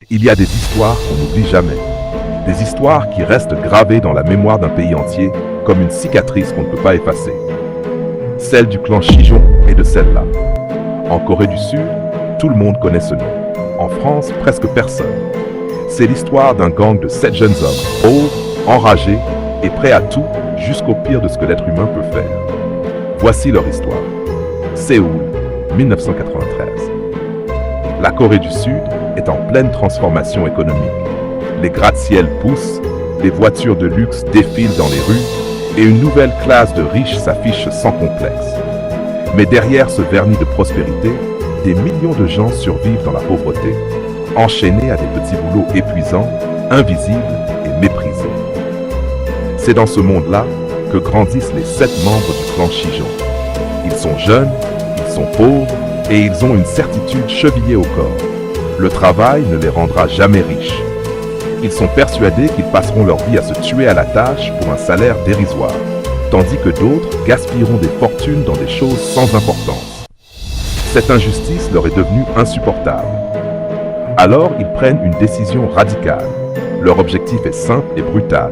Il y a des histoires qu'on n'oublie jamais. Des histoires qui restent gravées dans la mémoire d'un pays entier comme une cicatrice qu'on ne peut pas effacer. Celle du clan Chijon et de celle-là. En Corée du Sud, tout le monde connaît ce nom. En France, presque personne. C'est l'histoire d'un gang de 7 jeunes hommes, pauvres, enragés et prêts à tout jusqu'au pire de ce que l'être humain peut faire. Voici leur histoire. Séoul, 1993. La Corée du Sud est en pleine transformation économique. Les gratte-ciel poussent, les voitures de luxe défilent dans les rues et une nouvelle classe de riches s'affiche sans complexe. Mais derrière ce vernis de prospérité, des millions de gens survivent dans la pauvreté, enchaînés à des petits boulots épuisants, invisibles et méprisés. C'est dans ce monde-là que grandissent les 7 membres du clan Chijon. Ils sont jeunes, ils sont pauvres et ils ont une certitude chevillée au corps. Le travail ne les rendra jamais riches. Ils sont persuadés qu'ils passeront leur vie à se tuer à la tâche pour un salaire dérisoire, tandis que d'autres gaspilleront des fortunes dans des choses sans importance. Cette injustice leur est devenue insupportable. Alors ils prennent une décision radicale. Leur objectif est simple et brutal.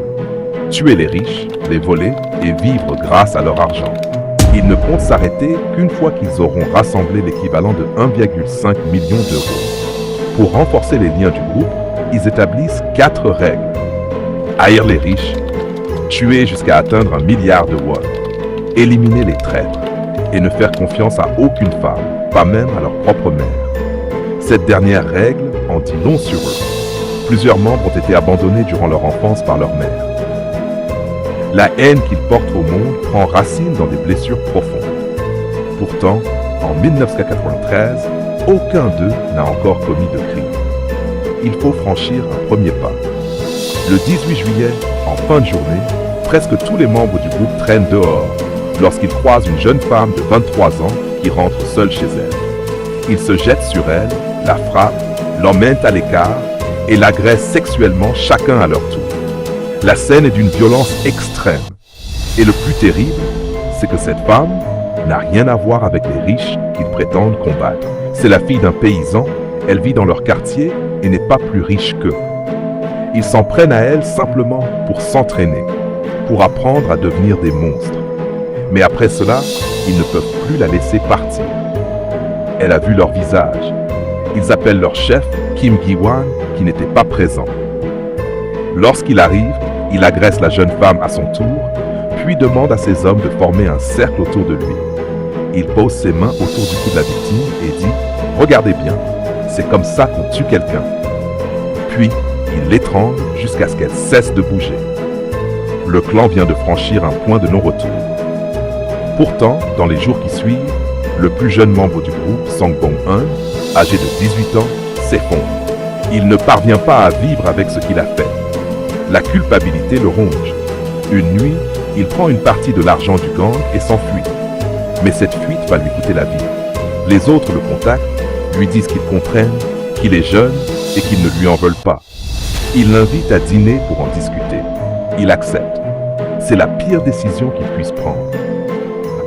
Tuer les riches, les voler et vivre grâce à leur argent. Ils ne comptent s'arrêter qu'une fois qu'ils auront rassemblé l'équivalent de 1,5 million d'euros. Pour renforcer les liens du groupe, ils établissent 4 règles. Haïr les riches, tuer jusqu'à atteindre 1 milliard de won, éliminer les traîtres et ne faire confiance à aucune femme, pas même à leur propre mère. Cette dernière règle en dit long sur eux. Plusieurs membres ont été abandonnés durant leur enfance par leur mère. La haine qu'ils portent au monde prend racine dans des blessures profondes. Pourtant, en 1993, aucun d'eux n'a encore commis de crime. Il faut franchir un premier pas. Le 18 juillet, en fin de journée, presque tous les membres du groupe traînent dehors lorsqu'ils croisent une jeune femme de 23 ans qui rentre seule chez elle. Ils se jettent sur elle, la frappent, l'emmènent à l'écart et l'agressent sexuellement chacun à leur tour. La scène est d'une violence extrême. Et le plus terrible, c'est que cette femme n'a rien à voir avec les riches qu'ils prétendent combattre. C'est la fille d'un paysan, elle vit dans leur quartier et n'est pas plus riche qu'eux. Ils s'en prennent à elle simplement pour s'entraîner, pour apprendre à devenir des monstres. Mais après cela, ils ne peuvent plus la laisser partir. Elle a vu leur visage. Ils appellent leur chef, Kim Gi-wan, qui n'était pas présent. Lorsqu'il arrive, il agresse la jeune femme à son tour, puis demande à ses hommes de former un cercle autour de lui. Il pose ses mains autour du cou de la victime et dit « Regardez bien, c'est comme ça qu'on tue quelqu'un. » Puis, il l'étrangle jusqu'à ce qu'elle cesse de bouger. Le clan vient de franchir un point de non-retour. Pourtant, dans les jours qui suivent, le plus jeune membre du groupe, Sang-bong-un, âgé de 18 ans, s'effondre. Il ne parvient pas à vivre avec ce qu'il a fait. La culpabilité le ronge. Une nuit, il prend une partie de l'argent du gang et s'enfuit. Mais cette fuite va lui coûter la vie. Les autres le contactent, lui disent qu'ils comprennent, qu'il est jeune et qu'ils ne lui en veulent pas. Ils l'invitent à dîner pour en discuter. Il accepte. C'est la pire décision qu'il puisse prendre.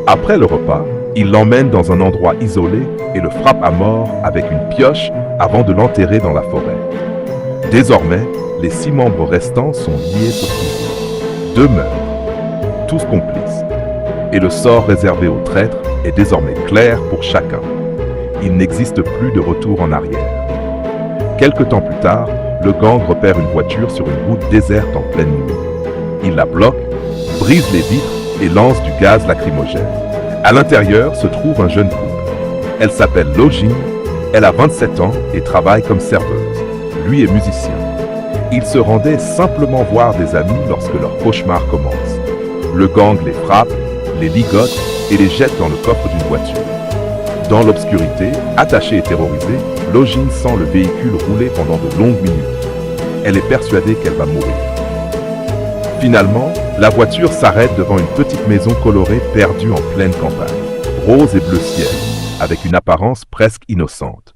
Après le repas, il l'emmène dans un endroit isolé et le frappe à mort avec une pioche avant de l'enterrer dans la forêt. Désormais, les 6 membres restants sont liés pour toujours. 2 meurent, tous complices. Et le sort réservé aux traîtres est désormais clair pour chacun. Il n'existe plus de retour en arrière. Quelque temps plus tard, le gang repère une voiture sur une route déserte en pleine nuit. Il la bloque, brise les vitres et lance du gaz lacrymogène. À l'intérieur se trouve un jeune couple. Elle s'appelle Lo-jin, elle a 27 ans et travaille comme serveuse. Lui est musicien. Ils se rendaient simplement voir des amis lorsque leur cauchemar commence. Le gang les frappe, les ligote et les jette dans le coffre d'une voiture. Dans l'obscurité, attachée et terrorisée, Lo-jin sent le véhicule rouler pendant de longues minutes. Elle est persuadée qu'elle va mourir. Finalement, la voiture s'arrête devant une petite maison colorée perdue en pleine campagne, rose et bleu ciel, avec une apparence presque innocente.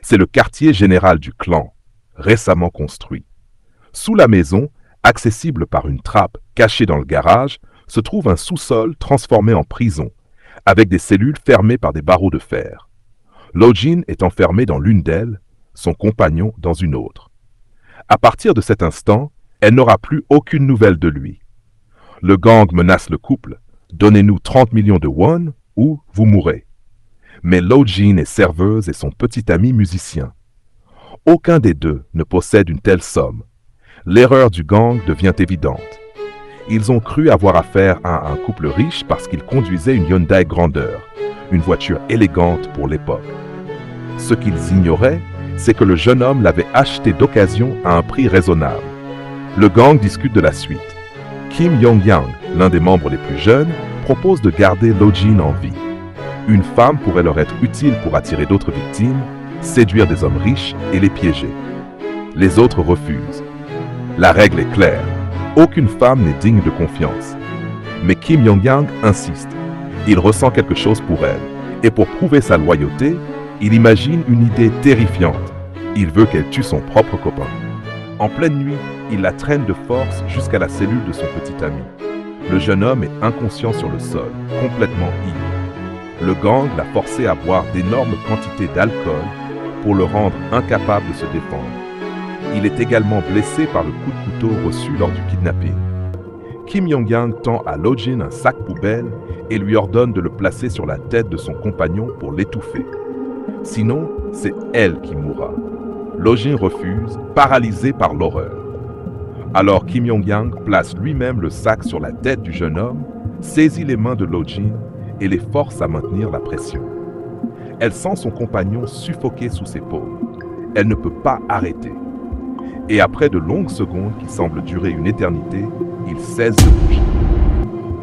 C'est le quartier général du clan, récemment construit. Sous la maison, accessible par une trappe cachée dans le garage, se trouve un sous-sol transformé en prison, avec des cellules fermées par des barreaux de fer. Lo-jin est enfermé dans l'une d'elles, son compagnon dans une autre. À partir de cet instant, elle n'aura plus aucune nouvelle de lui. Le gang menace le couple, donnez-nous 30 millions de won ou vous mourrez. Mais Lo-jin est serveuse et son petit ami musicien. Aucun des deux ne possède une telle somme. L'erreur du gang devient évidente. Ils ont cru avoir affaire à un couple riche parce qu'ils conduisaient une Hyundai Grandeur, une voiture élégante pour l'époque. Ce qu'ils ignoraient, c'est que le jeune homme l'avait acheté d'occasion à un prix raisonnable. Le gang discute de la suite. Kim Yong-yang, l'un des membres les plus jeunes, propose de garder Lo-jin en vie. Une femme pourrait leur être utile pour attirer d'autres victimes, séduire des hommes riches et les piéger. Les autres refusent. La règle est claire. Aucune femme n'est digne de confiance. Mais Kim Yong-yang insiste. Il ressent quelque chose pour elle. Et pour prouver sa loyauté, il imagine une idée terrifiante. Il veut qu'elle tue son propre copain. En pleine nuit, il la traîne de force jusqu'à la cellule de son petit ami. Le jeune homme est inconscient sur le sol, complètement ivre. Le gang l'a forcé à boire d'énormes quantités d'alcool pour le rendre incapable de se défendre. Il est également blessé par le coup de couteau reçu lors du kidnapping. Kim Yong-yang tend à Lo-jin un sac poubelle et lui ordonne de le placer sur la tête de son compagnon pour l'étouffer. Sinon, c'est elle qui mourra. Lo-jin refuse, paralysé par l'horreur. Alors Kim Yong-yang place lui-même le sac sur la tête du jeune homme, saisit les mains de Lo-jin et les force à maintenir la pression. Elle sent son compagnon suffoquer sous ses paumes. Elle ne peut pas arrêter. Et après de longues secondes qui semblent durer une éternité, il cesse de bouger.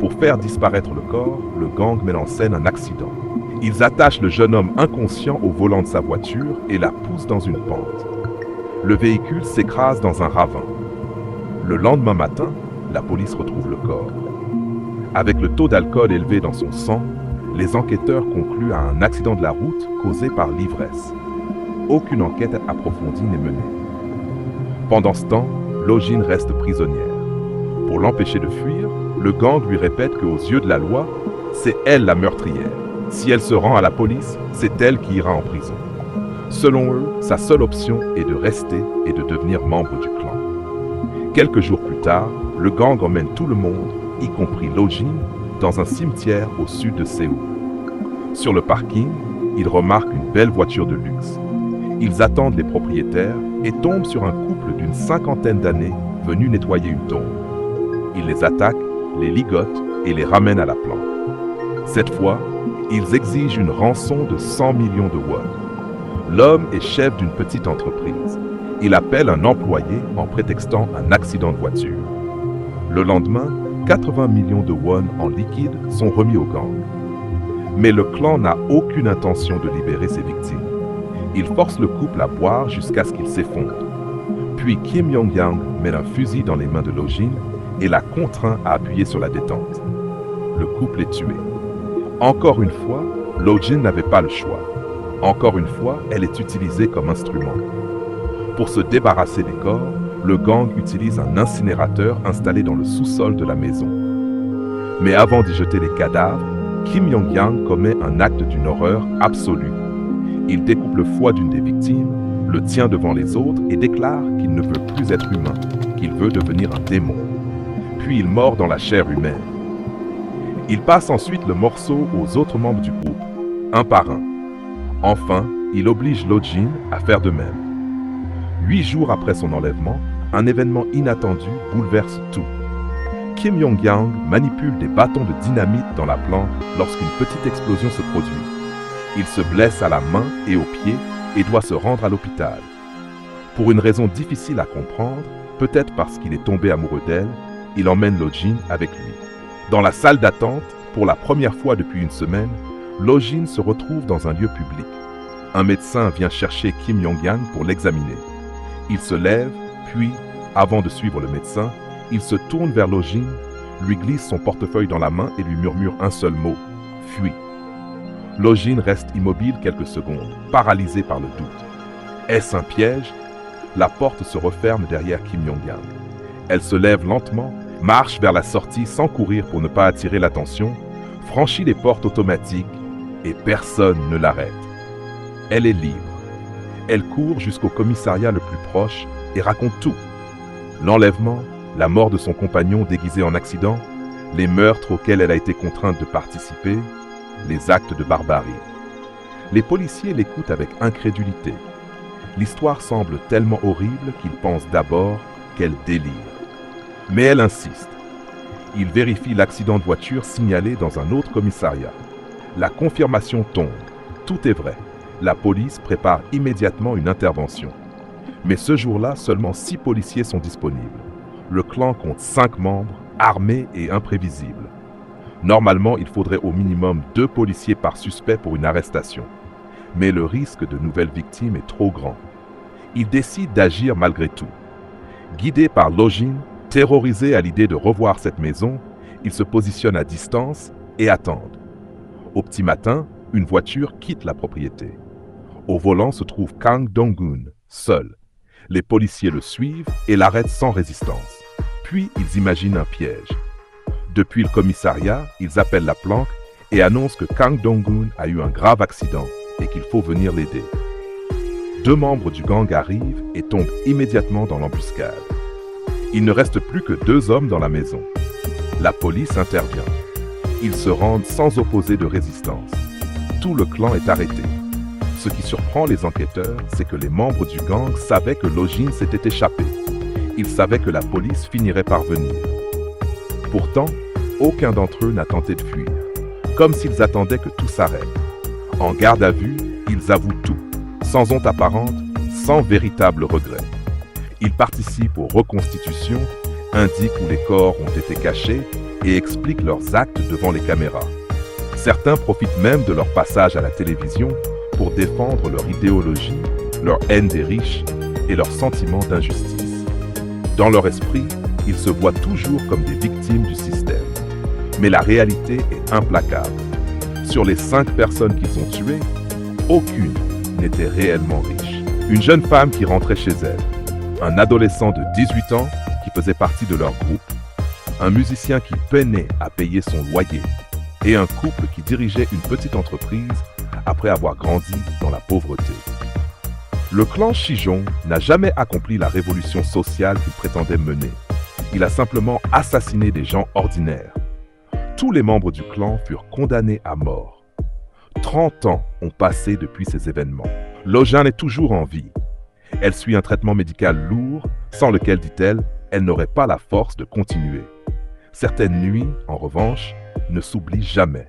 Pour faire disparaître le corps, le gang met en scène un accident. Ils attachent le jeune homme inconscient au volant de sa voiture et la poussent dans une pente. Le véhicule s'écrase dans un ravin. Le lendemain matin, la police retrouve le corps. Avec le taux d'alcool élevé dans son sang, les enquêteurs concluent à un accident de la route causé par l'ivresse. Aucune enquête approfondie n'est menée. Pendant ce temps, Lo-jin reste prisonnière. Pour l'empêcher de fuir, le gang lui répète qu'aux yeux de la loi, c'est elle la meurtrière. Si elle se rend à la police, c'est elle qui ira en prison. Selon eux, sa seule option est de rester et de devenir membre du clan. Quelques jours plus tard, le gang emmène tout le monde, y compris Lo-jin, dans un cimetière au sud de Séoul. Sur le parking, ils remarquent une belle voiture de luxe. Ils attendent les propriétaires et tombent sur un couple d'une 50aine d'années venu nettoyer une tombe. Ils les attaquent, les ligotent et les ramènent à la planque. Cette fois, ils exigent une rançon de 100 millions de won. L'homme est chef d'une petite entreprise. Il appelle un employé en prétextant un accident de voiture. Le lendemain, 80 millions de won en liquide sont remis au gang. Mais le clan n'a aucune intention de libérer ses victimes. Il force le couple à boire jusqu'à ce qu'il s'effondre. Puis Kim Yong-yang met un fusil dans les mains de Lo-jin et la contraint à appuyer sur la détente. Le couple est tué. Encore une fois, Lo-jin n'avait pas le choix. Encore une fois, elle est utilisée comme instrument. Pour se débarrasser des corps, le gang utilise un incinérateur installé dans le sous-sol de la maison. Mais avant d'y jeter les cadavres, Kim Yong-yang commet un acte d'une horreur absolue. Il découpe le foie d'une des victimes, le tient devant les autres et déclare qu'il ne veut plus être humain, qu'il veut devenir un démon. Puis il mord dans la chair humaine. Il passe ensuite le morceau aux autres membres du groupe, un par un. Enfin, il oblige Lo-jin à faire de même. 8 jours après son enlèvement, un événement inattendu bouleverse tout. Kim Yong-yang manipule des bâtons de dynamite dans la planque lorsqu'une petite explosion se produit. Il se blesse à la main et aux pieds et doit se rendre à l'hôpital. Pour une raison difficile à comprendre, peut-être parce qu'il est tombé amoureux d'elle, il emmène Lo-jin avec lui. Dans la salle d'attente, pour la première fois depuis une semaine, Lo-jin se retrouve dans un lieu public. Un médecin vient chercher Kim Yong-yang pour l'examiner. Il se lève, puis, avant de suivre le médecin, il se tourne vers Lo-jin, lui glisse son portefeuille dans la main et lui murmure un seul mot, « Fuis ». Lo-jin reste immobile quelques secondes, paralysé par le doute. Est-ce un piège? La porte se referme derrière Kim Yong-yang. Elle se lève lentement, marche vers la sortie sans courir pour ne pas attirer l'attention, franchit les portes automatiques et personne ne l'arrête. Elle est libre. Elle court jusqu'au commissariat le plus proche et raconte tout. L'enlèvement, la mort de son compagnon déguisé en accident, les meurtres auxquels elle a été contrainte de participer, les actes de barbarie. Les policiers l'écoutent avec incrédulité. L'histoire semble tellement horrible qu'ils pensent d'abord qu'elle délire. Mais elle insiste. Ils vérifient l'accident de voiture signalé dans un autre commissariat. La confirmation tombe. Tout est vrai. La police prépare immédiatement une intervention. Mais ce jour-là, seulement 6 policiers sont disponibles. Le clan compte 5 membres, armés et imprévisibles. Normalement, il faudrait au minimum 2 policiers par suspect pour une arrestation. Mais le risque de nouvelles victimes est trop grand. Ils décident d'agir malgré tout. Guidés par Lojin, terrorisés à l'idée de revoir cette maison, ils se positionnent à distance et attendent. Au petit matin, une voiture quitte la propriété. Au volant se trouve Kang Dong-gun, seul. Les policiers le suivent et l'arrêtent sans résistance. Puis ils imaginent un piège. Depuis le commissariat, ils appellent la planque et annoncent que Kang Dong-gun a eu un grave accident et qu'il faut venir l'aider. 2 membres du gang arrivent et tombent immédiatement dans l'embuscade. Il ne reste plus que 2 hommes dans la maison. La police intervient. Ils se rendent sans opposer de résistance. Tout le clan est arrêté. Ce qui surprend les enquêteurs, c'est que les membres du gang savaient que Lojin s'était échappé. Ils savaient que la police finirait par venir. Pourtant, aucun d'entre eux n'a tenté de fuir, comme s'ils attendaient que tout s'arrête. En garde à vue, ils avouent tout, sans honte apparente, sans véritable regret. Ils participent aux reconstitutions, indiquent où les corps ont été cachés et expliquent leurs actes devant les caméras. Certains profitent même de leur passage à la télévision pour défendre leur idéologie, leur haine des riches et leur sentiment d'injustice. Dans leur esprit, ils se voient toujours comme des victimes du système. Mais la réalité est implacable. Sur les 5 personnes qu'ils ont tuées, aucune n'était réellement riche. Une jeune femme qui rentrait chez elle, un adolescent de 18 ans qui faisait partie de leur groupe, un musicien qui peinait à payer son loyer et un couple qui dirigeait une petite entreprise après avoir grandi dans la pauvreté. Le clan Shijong n'a jamais accompli la révolution sociale qu'il prétendait mener. Il a simplement assassiné des gens ordinaires. Tous les membres du clan furent condamnés à mort. 30 ans ont passé depuis ces événements. Lojin est toujours en vie. Elle suit un traitement médical lourd, sans lequel, dit-elle, elle n'aurait pas la force de continuer. Certaines nuits, en revanche, ne s'oublient jamais.